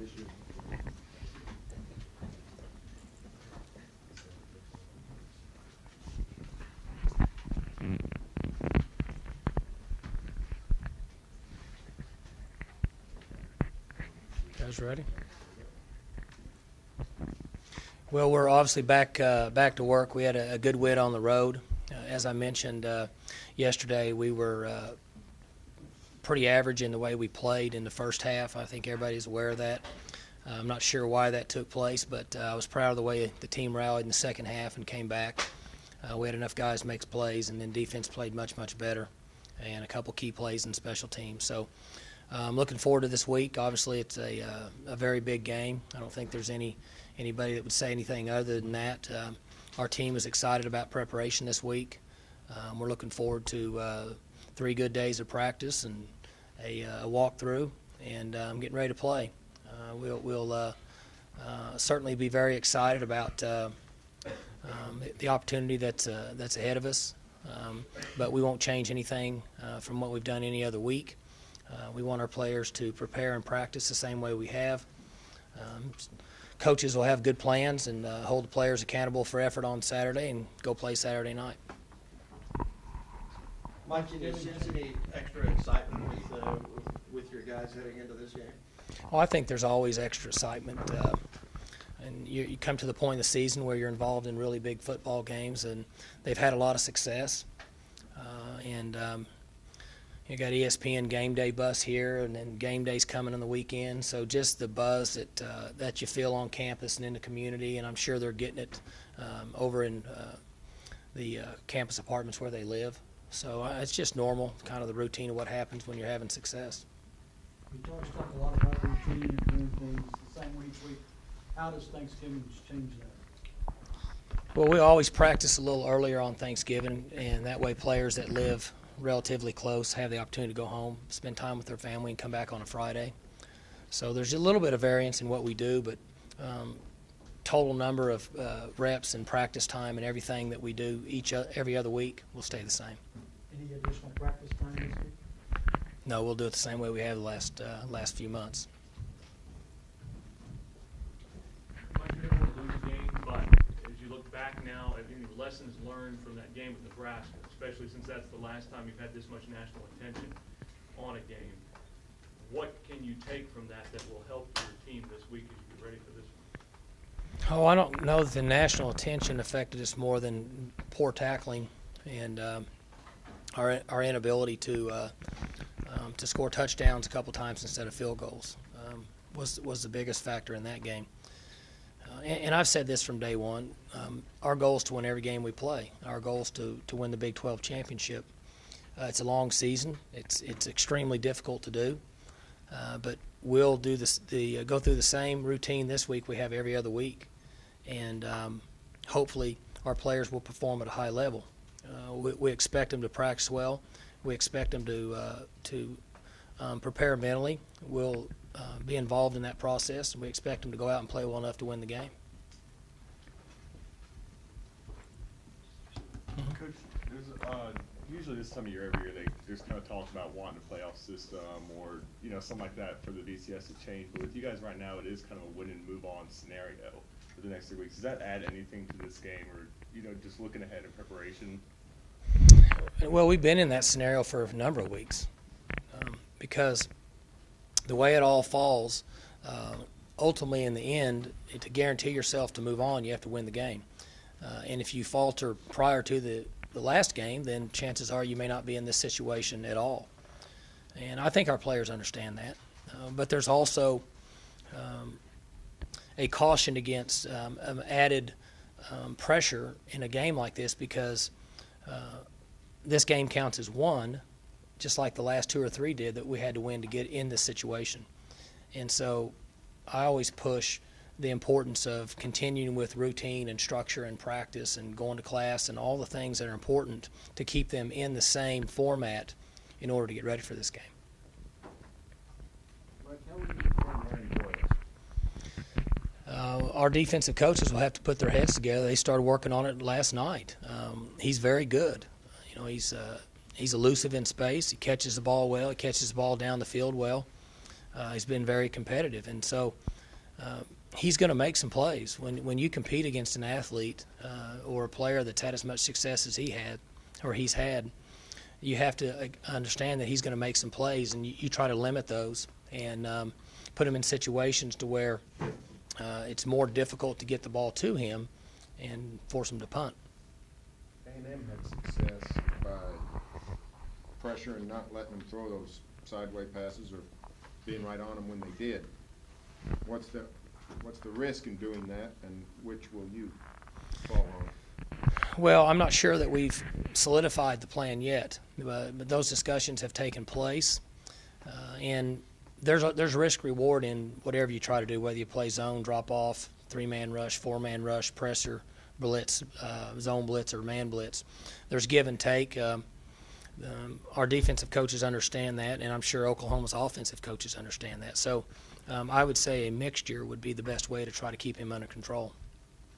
this year? Guys ready? Well, we're obviously back to work. We had a good win on the road. As I mentioned yesterday, we were pretty average in the way we played in the first half. I think everybody's aware of that. I'm not sure why that took place, but I was proud of the way the team rallied in the second half and came back. We had enough guys to make plays, and then defense played much, much better, and a couple key plays in special teams. So I'm looking forward to this week. Obviously, it's a very big game. I don't think there's anybody that would say anything other than that. Our team is excited about preparation this week. We're looking forward to 3 good days of practice and a walkthrough, and I'm getting ready to play. We'll certainly be very excited about the opportunity that's ahead of us, but we won't change anything from what we've done any other week. We want our players to prepare and practice the same way we have. Coaches will have good plans and hold the players accountable for effort on Saturday and go play Saturday night. Mike, did you sense any extra excitement with your guys heading into this game? Oh, I think there's always extra excitement. And you come to the point in the season where you're involved in really big football games, and they've had a lot of success. You got ESPN Game Day bus here, and then game day's coming on the weekend. So just the buzz that you feel on campus and in the community, and I'm sure they're getting it over in the campus apartments where they live. So it's just normal, kind of the routine of what happens when you're having success. We talk a lot about routine and doing things the same way each week. How does Thanksgiving change that? Well, we always practice a little earlier on Thanksgiving, and that way players that live relatively close have the opportunity to go home, spend time with their family, and come back on a Friday. So there's a little bit of variance in what we do, but total number of reps and practice time and everything that we do every other week will stay the same. Any additional practice time this week? No, we'll do it the same way we have the last few months. Might be able to lose a game, but as you look back now at any lessons learned from that game with Nebraska, especially since that's the last time you've had this much national attention on a game, what can you take from that will help your team this week as you get ready for this one? Oh, I don't know that the national attention affected us more than poor tackling and our inability to score touchdowns a couple times instead of field goals was the biggest factor in that game. And I've said this from day one. Our goal is to win every game we play. Our goal is to win the Big 12 championship. It's a long season. It's extremely difficult to do, but we'll do go through the same routine this week we have every other week, and hopefully our players will perform at a high level. We expect them to practice well. We expect them to prepare mentally. We'll be involved in that process, and we expect them to go out and play well enough to win the game. Coach, there's usually this time of year, every year, there's kind of talk about wanting a playoff system or something like that for the BCS to change. But with you guys right now, it is kind of a win and move on scenario for the next 3 weeks. Does that add anything to this game, or just looking ahead in preparation? Well, we've been in that scenario for a number of weeks because the way it all falls, ultimately in the end, to guarantee yourself to move on, you have to win the game. And if you falter prior to the last game, then chances are you may not be in this situation at all. And I think our players understand that. But there's also a caution against added pressure in a game like this because this game counts as one, just like the last 2 or 3 did that we had to win to get in this situation. And so I always push the importance of continuing with routine and structure and practice and going to class and all the things that are important to keep them in the same format in order to get ready for this game. Mike, how would you define Ryan Boyles? Our defensive coaches will have to put their heads together. They started working on it last night. He's very good. He's elusive in space. He catches the ball well. He catches the ball down the field well. He's been very competitive. And so he's going to make some plays. When you compete against an athlete or a player that's had as much success as he's had, you have to understand that he's going to make some plays, and you try to limit those and put him in situations to where it's more difficult to get the ball to him and force him to punt. A&M had success by pressure and not letting them throw those sideways passes or being right on them when they did. What's the risk in doing that, and which will you fall on? Well, I'm not sure that we've solidified the plan yet, but those discussions have taken place, and there's risk reward in whatever you try to do, whether you play zone, drop off, 3-man rush, 4-man rush, presser, blitz, zone blitz, or man blitz. There's give and take. Our defensive coaches understand that, and I'm sure Oklahoma's offensive coaches understand that. So I would say a mixture would be the best way to try to keep him under control.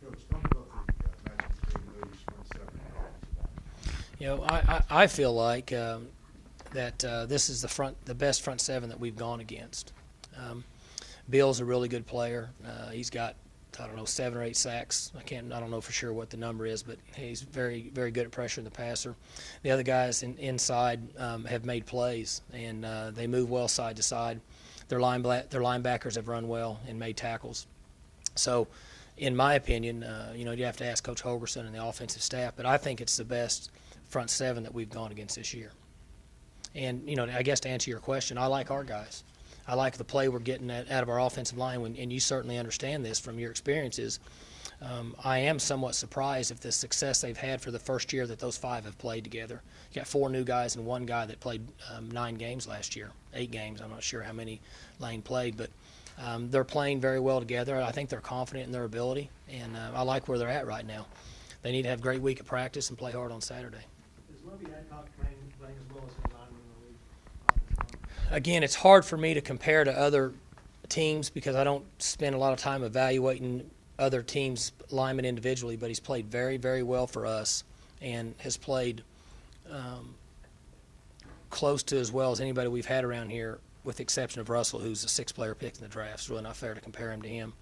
Coach, talk about the matches between those front seven problems. You know, I feel like that this is the best front seven that we've gone against. Bill's a really good player. He's got, I don't know, 7 or 8 sacks. I don't know for sure what the number is, but he's very, very good at pressuring the passer. The other guys inside have made plays, and they move well side to side. Their linebackers have run well and made tackles. So, in my opinion, you have to ask Coach Holgerson and the offensive staff, but I think it's the best front seven that we've gone against this year. And, I guess to answer your question, I like our guys. I like the play we're getting out of our offensive line, and you certainly understand this from your experiences. I am somewhat surprised at the success they've had for the first year that those 5 have played together. You got 4 new guys and 1 guy that played 9 games last year, 8 games. I'm not sure how many Lane played, but they're playing very well together. I think they're confident in their ability, and I like where they're at right now. They need to have a great week of practice and play hard on Saturday. Is Lovey Adcock playing as well as his lineman in the league? Again, it's hard for me to compare to other teams because I don't spend a lot of time evaluating other teams' linemen individually, but he's played very, very well for us and has played close to as well as anybody we've had around here, with the exception of Russell, who's a 6-player pick in the draft. It's really not fair to compare him to him.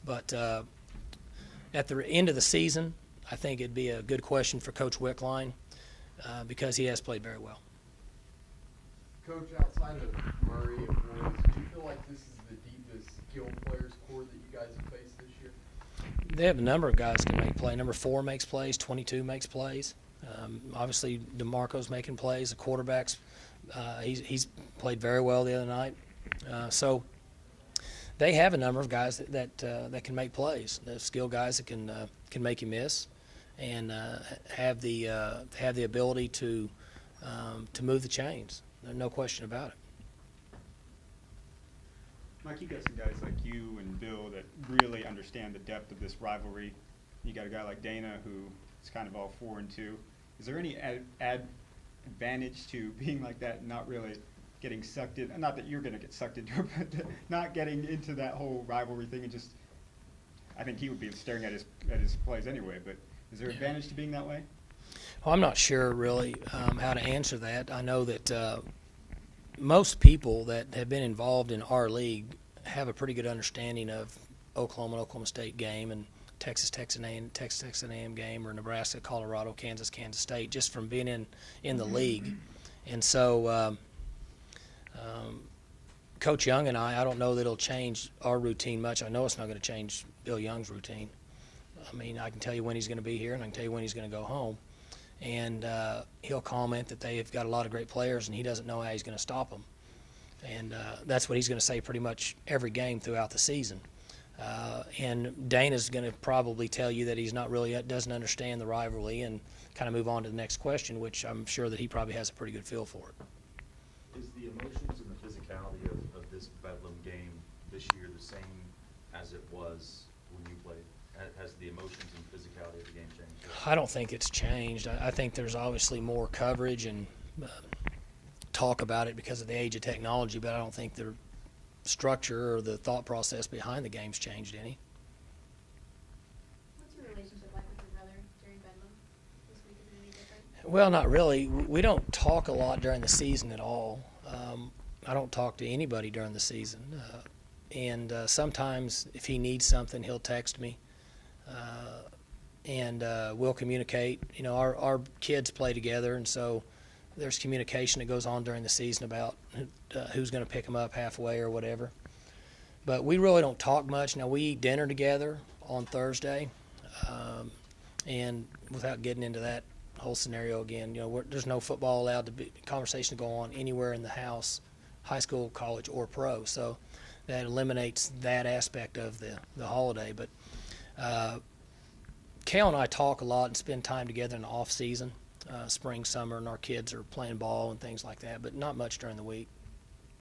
But at the end of the season, I think it'd be a good question for Coach Wickline because he has played very well. Coach, outside of Murray and Woods, do you feel like this is the deepest skilled players core that you guys have faced this year? They have a number of guys that can make plays. Number 4 makes plays. 22 makes plays. Obviously, DeMarco's making plays. The quarterbacks, he's played very well the other night. So they have a number of guys that can make plays. They have skilled guys that can make you miss, and have the ability to move the chains. There's no question about it. Mike, you got some guys like you and Bill that really understand the depth of this rivalry. You got a guy like Dana who is kind of all 4-2. Is there any advantage to being like that and not really getting sucked in? Not that you're going to get sucked into it, but not getting into that whole rivalry thing and just. I think he would be staring at his plays anyway. But is there advantage to being that way? Well, I'm not sure really how to answer that. I know that most people that have been involved in our league have a pretty good understanding of Oklahoma and Oklahoma State game and Texas A&M game, or Nebraska, Colorado, Kansas State, just from being in the league. And so Coach Young and I don't know that it'll change our routine much. I know it's not going to change Bill Young's routine. I mean, I can tell you when he's going to be here, and I can tell you when he's going to go home. And he'll comment that they've got a lot of great players, and he doesn't know how he's going to stop them. And that's what he's going to say pretty much every game throughout the season. And Dana's going to probably tell you that he's not really doesn't understand the rivalry and kind of move on to the next question, which I'm sure that he probably has a pretty good feel for it. Is the emotions and the physicality of this Bedlam game this year the same as it was when you played? Has the emotions and physicality of the game changed? I don't think it's changed. I think there's obviously more coverage and talk about it because of the age of technology, but I don't think the structure or the thought process behind the game's changed any. What's your relationship like with your brother during Bedlam this week? Is it any different? Well, not really. We don't talk a lot during the season at all. I don't talk to anybody during the season. and sometimes if he needs something, he'll text me, and we'll communicate. You know, our kids play together, and so there's communication that goes on during the season about who's going to pick them up halfway or whatever. But we really don't talk much. Now, we eat dinner together on Thursday, and without getting into that whole scenario again, you know, there's no football allowed to be conversation to go on anywhere in the house, high school, college, or pro. So that eliminates that aspect of the holiday. But Cal and I talk a lot and spend time together in the off season, spring, summer, and our kids are playing ball and things like that, but not much during the week.